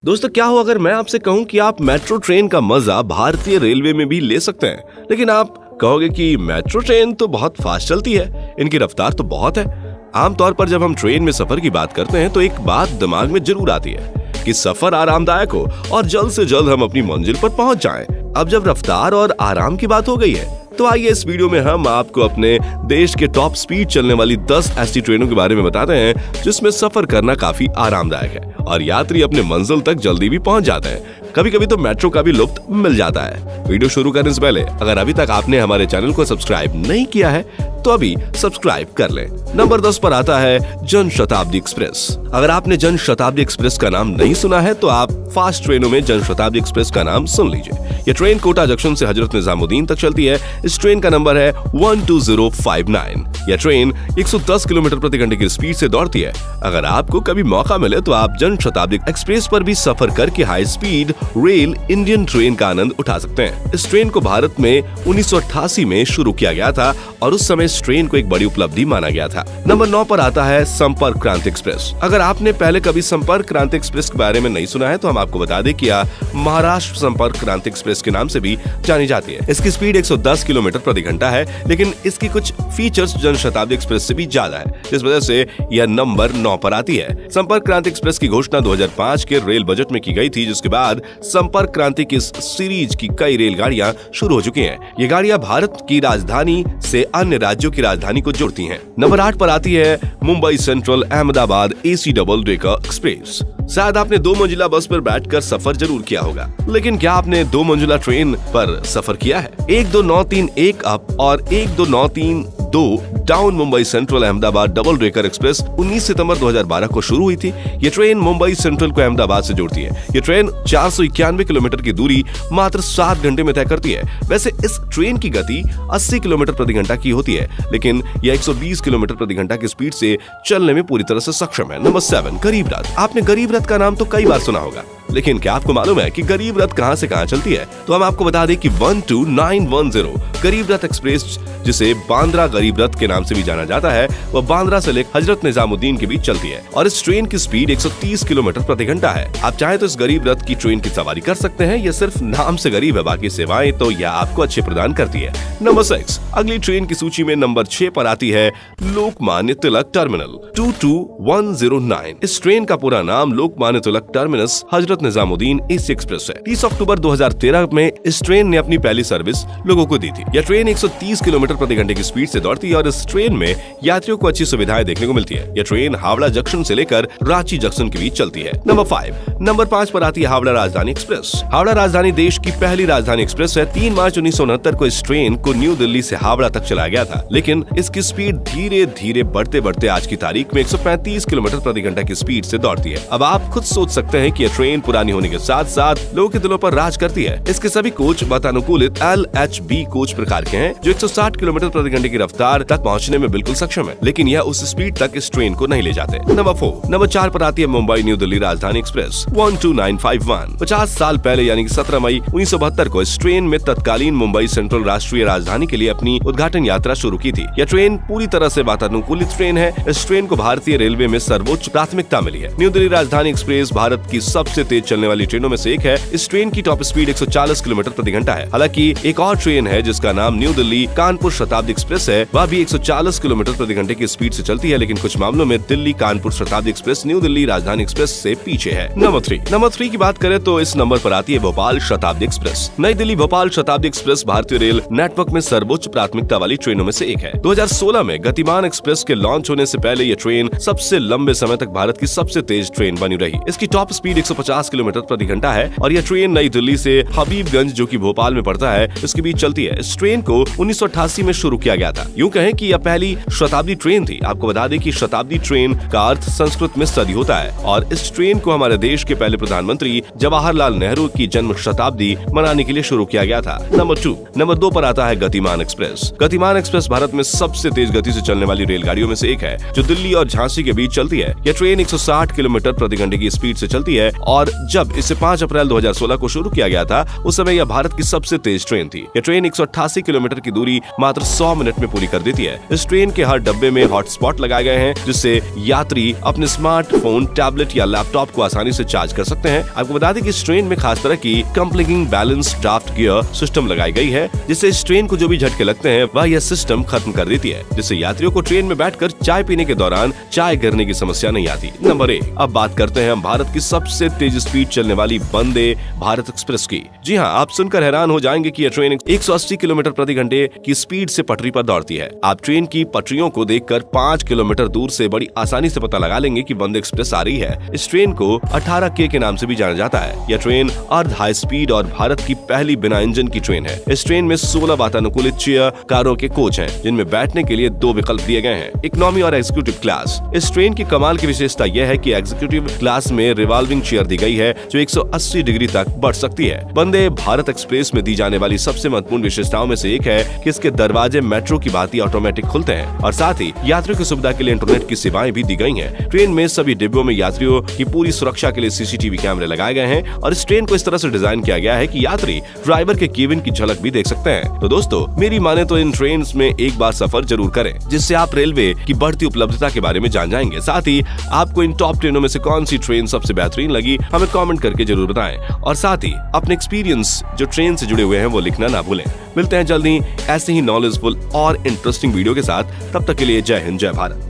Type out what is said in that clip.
दोस्तों क्या हो अगर मैं आपसे कहूं कि आप मेट्रो ट्रेन का मजा भारतीय रेलवे में भी ले सकते हैं, लेकिन आप कहोगे कि मेट्रो ट्रेन तो बहुत फास्ट चलती है, इनकी रफ्तार तो बहुत है। आमतौर पर जब हम ट्रेन में सफर की बात करते हैं तो एक बात दिमाग में जरूर आती है कि सफर आरामदायक हो और जल्द से जल्द हम अपनी मंजिल पर पहुंच जाएं। अब जब रफ्तार और आराम की बात हो गई है तो आइए इस वीडियो में हम आपको अपने देश के टॉप स्पीड चलने वाली 10 ऐसी ट्रेनों के बारे में बताते हैं जिसमें सफर करना काफी आरामदायक है और यात्री अपने मंजिल तक जल्दी भी पहुंच जाते हैं। कभी कभी तो मेट्रो का भी लुत्फ मिल जाता है। वीडियो शुरू करने से पहले अगर अभी तक आपने हमारे चैनल को सब्सक्राइब नहीं किया है तो अभी सब्सक्राइब कर लें। नंबर 10 पर आता है जन शताब्दी एक्सप्रेस। अगर आपने जन शताब्दी एक्सप्रेस का नाम नहीं सुना है तो आप फास्ट ट्रेनों में जन शताब्दी एक्सप्रेस का नाम सुन लीजिए। यह ट्रेन कोटा जंक्शन से हजरत निजामुद्दीन तक चलती है। इस ट्रेन का नंबर है 12059। यह ट्रेन 110 किलोमीटर प्रति घंटे की स्पीड से दौड़ती है। अगर आपको कभी मौका मिले तो आप जन शताब्दी एक्सप्रेस पर भी सफर करके high speed rail Indian train का आनंद उठा सकते हैं। इस ट्रेन को भारत में 1988 में शुरू किया गया था और उस समय इस ट्रेन को एक बड़ी उपलब्धि माना गया था। नंबर 9 पर आता है संपर्क क्रांति एक्सप्रेस। अगर आपने पहले कभी संपर्क क्रांति एक्सप्रेस के बारे में नहीं सुना है तो हम आपको बता दें कि यह महाराष्ट्र संपर्क क्रांति एक्सप्रेस के नाम से भी जानी जाती है। इसकी स्पीड 110 किलोमीटर प्रति घंटा है, लेकिन इसकी कुछ फीचर्स जन शताब्दी एक्सप्रेस से भी ज्यादा है, जिस वजह से यह नंबर 9 पर आती है। संपर्क क्रांति एक्सप्रेस की घोषणा 2005 के रेल बजट में की गई थी, जिसके बाद संपर्क क्रांति की इस सीरीज की कई रेलगाड़ियां शुरू हो चुकी हैं। ये गाड़ियां भारत की राजधानी से अन्य राज्यों की राजधानी को जोड़ती हैं। नंबर 8 पर आती है Mumbai central Ahmedabad AC double decker express. शायद आपने 2 मंजिला बस पर बैठकर सफर जरूर किया होगा, लेकिन क्या आपने 2 मंजिला ट्रेन पर सफर किया है? 12931 अप और 12932 down Mumbai central Ahmedabad double decker express 19 सितंबर 2012 को शुरू हुई थी। ये ट्रेन मुंबई सेंट्रल को अहमदाबाद से जोड़ती है। ये ट्रेन 491 किलोमीटर की दूरी मात्र 7 घंटे में तय करती है। वैसे इस ट्रेन की गति 80 किलोमीटर प्रति घंटा की होती है, लेकिन यह 120 किलोमीटर प्रति घंटा की स्पीड से चलने में पूरी तरह से सक्षम है। नंबर 7 गरीब रथ। आपने गरीब रथ का नाम तो कई बार सुना होगा, लेकिन क्या आपको मालूम है कि गरीब रथ कहां से कहां चलती है? तो हम आपको बता दें कि 12910 गरीब रथ एक्सप्रेस, जिसे बांद्रा गरीब रथ के नाम से भी जाना जाता है, वह बांद्रा से लेकर हजरत निजामुद्दीन के बीच चलती है और इस ट्रेन की स्पीड 130 किलोमीटर प्रति घंटा है। आप चाहे तो इस गरीब रथ की ट्रेन की सवारी कर सकते हैं। यह सिर्फ नाम से गरीब है, बाकी सेवाएं तो यह आपको अच्छे प्रदान करती है। नंबर 6 अगली ट्रेन की सूची में नंबर 6 पर आती है लोकमान्य तिलक टर्मिनल 22109। इस ट्रेन का पूरा नाम Lokmanya Tilak terminus Hazrat Nizamuddin AC express है। 30 अक्टूबर 2013 में इस ट्रेन ने अपनी पहली सर्विस लोगों को दी थी। यह ट्रेन 130 किलोमीटर प्रति घंटे की स्पीड से दौड़ती है और इस ट्रेन में यात्रियों को अच्छी सुविधाएं देखने को मिलती है। यह ट्रेन हावड़ा जंक्शन से लेकर रांची जंक्शन के बीच चलती है। नंबर 5 पर आती है हावड़ा राजधानी एक्सप्रेस। हावड़ा राजधानी देश की पहली राजधानी एक्सप्रेस है। 3 मार्च 1969 को इस ट्रेन को न्यू दिल्ली से हावड़ा तक चलाया गया था, लेकिन इसकी स्पीड धीरे धीरे बढ़ते बढ़ते आज की तारीख में 135 किलोमीटर प्रति घंटा की स्पीड से दौड़ती है। अब आप खुद सोच सकते हैं कि यह ट्रेन पुरानी होने के साथ साथ लोगों के दिलों पर राज करती है। इसके सभी कोच वातानुकूलित LHB कोच प्रकार के हैं, जो 160 किलोमीटर प्रति घंटे की रफ्तार तक पहुंचने में बिल्कुल सक्षम है, लेकिन यह उस स्पीड तक इस ट्रेन को नहीं ले जाते। नंबर 4 पर आती है मुंबई न्यू दिल्ली राजधानी एक्सप्रेस 12951। 50 साल पहले यानी कि 17 मई 1972 को इस ट्रेन में तत्कालीन मुंबई सेंट्रल राष्ट्रीय राजधानी के लिए अपनी उद्घाटन यात्रा शुरू की थी। यह ट्रेन पूरी तरह से वातानुकूलित ट्रेन है। इस ट्रेन को भारतीय रेलवे में सर्वोच्च प्राथमिकता मिली है। न्यू दिल्ली राजधानी एक्सप्रेस भारत की सबसे तेज चलने वाली ट्रेनों में से एक है। इस ट्रेन की टॉप स्पीड 140 किलोमीटर प्रति घंटा है। हालांकि एक और ट्रेन है जिसका नाम न्यू दिल्ली कानपुर शताब्दी एक्सप्रेस है, वह भी 140 किलोमीटर प्रति घंटे की स्पीड से चलती है, लेकिन कुछ मामलों में दिल्ली कानपुर शताब्दी एक्सप्रेस न्यू दिल्ली राजधानी एक्सप्रेस से पीछे है। नंबर 3 की बात करें तो इस नंबर पर आती है भोपाल शताब्दी एक्सप्रेस। नई दिल्ली भोपाल शताब्दी एक्सप्रेस भारतीय रेल नेटवर्क में सर्वोच्च प्राथमिकता वाली ट्रेनों में से एक है। 2016 में गतिमान एक्सप्रेस के लॉन्च होने से पहले यह ट्रेन सबसे लंबे समय तक भारत की सबसे तेज ट्रेन बनी रही। इसकी टॉप स्पीड 150 किलोमीटर प्रति घंटा है और यह ट्रेन नई दिल्ली से हबीबगंज, जो कि भोपाल में पड़ता है, इसके बीच चलती है। इस ट्रेन को 1988 में शुरू किया गया था। यूं कहें कि यह पहली शताब्दी ट्रेन थी। आपको बता दें कि शताब्दी ट्रेन का अर्थ संस्कृत में सदी होता है और इस ट्रेन को हमारे देश के पहले प्रधानमंत्री जवाहरलाल नेहरू की जन्म शताब्दी मनाने के लिए शुरू किया गया था। नंबर 2 पर आता है गतिमान एक्सप्रेस। गतिमान एक्सप्रेस भारत में सबसे तेज गति से चलने वाली रेलगाड़ियों में से एक है, जो दिल्ली और झांसी के बीच चलती है। यह ट्रेन 160 किलोमीटर प्रति घंटे की स्पीड से चलती है और जब इसे 5 अप्रैल 2016 को शुरू किया गया था, उस समय यह भारत की सबसे तेज ट्रेन थी। यह ट्रेन 188 किलोमीटर की दूरी मात्र 100 मिनट में पूरी कर देती है। इस ट्रेन के हर डब्बे में हॉटस्पॉट लगाए गए हैं, जिससे यात्री अपने स्मार्टफोन, टैबलेट या लैपटॉप को आसानी से चार्ज कर सकते हैं। आपको बता दें कि इस ट्रेन में खास तरह की कंप्लिंग बैलेंस ड्राफ्ट गियर सिस्टम लगाई गई है, जिससे इस ट्रेन को जो भी झटके लगते हैं वह यह सिस्टम खत्म कर देती है, जिससे यात्रियों को ट्रेन में बैठकर चाय पीने के दौरान चाय गिरने की समस्या नहीं आती। नंबर 1, अब बात करते हैं हम भारत की सबसे तेज स्पीड चलने वाली वंदे भारत एक्सप्रेस की। जी हाँ, आप सुनकर हैरान हो जाएंगे कि यह ट्रेन 180 किलोमीटर प्रति घंटे की स्पीड से पटरी पर दौड़ती है। आप ट्रेन की पटरियों को देखकर 5 किलोमीटर दूर से बड़ी आसानी से पता लगा लेंगे कि वंदे एक्सप्रेस आ रही है। इस ट्रेन को 18K के नाम से भी जाना जाता है। यह ट्रेन अर्ध हाई स्पीड और भारत की पहली बिना इंजन की ट्रेन है। इस ट्रेन में 16 वातानुकूलित चेयर कारों के कोच हैं, जिनमें बैठने के लिए 2 विकल्प दिए गए हैं, इकोनॉमी और एग्जीक्यूटिव क्लास। इस ट्रेन की कमाल की विशेषता यह है कि एग्जीक्यूटिव क्लास में रिवॉल्विंग चेयर दी गई है, जो 180 डिग्री तक बढ़ सकती है। वंदे भारत एक्सप्रेस में दी जाने वाली सबसे महत्वपूर्ण विशेषताओं में से एक है कि इसके दरवाजे मेट्रो की भांति ऑटोमेटिक खुलते हैं और साथ ही यात्रियों की सुविधा के लिए इंटरनेट की सेवाएं भी दी गई हैं। ट्रेन में सभी डिब्बों में यात्रियों की पूरी सुरक्षा के लिए CCTV कैमरे लगाए गए हैं और इस ट्रेन को इस तरह से डिजाइन किया गया है कि यात्री ड्राइवर के केबिन की झलक भी देख सकते हैं। तो दोस्तों, मेरी माने तो इन ट्रेन में एक बार सफर जरूर करें, जिससे आप रेलवे की बढ़ती उपलब्धता के बारे में जान जाएंगे। साथ ही आपको इन टॉप ट्रेनों में से कौन सी ट्रेन सबसे बेहतरीन लगी, हमें कमेंट करके जरूर बताएं और साथ ही अपने एक्सपीरियंस जो ट्रेन से जुड़े हुए हैं वो लिखना ना भूलें। मिलते हैं जल्दी ऐसे ही नॉलेजफुल और इंटरेस्टिंग वीडियो के साथ। तब तक के लिए जय हिंद, जय भारत।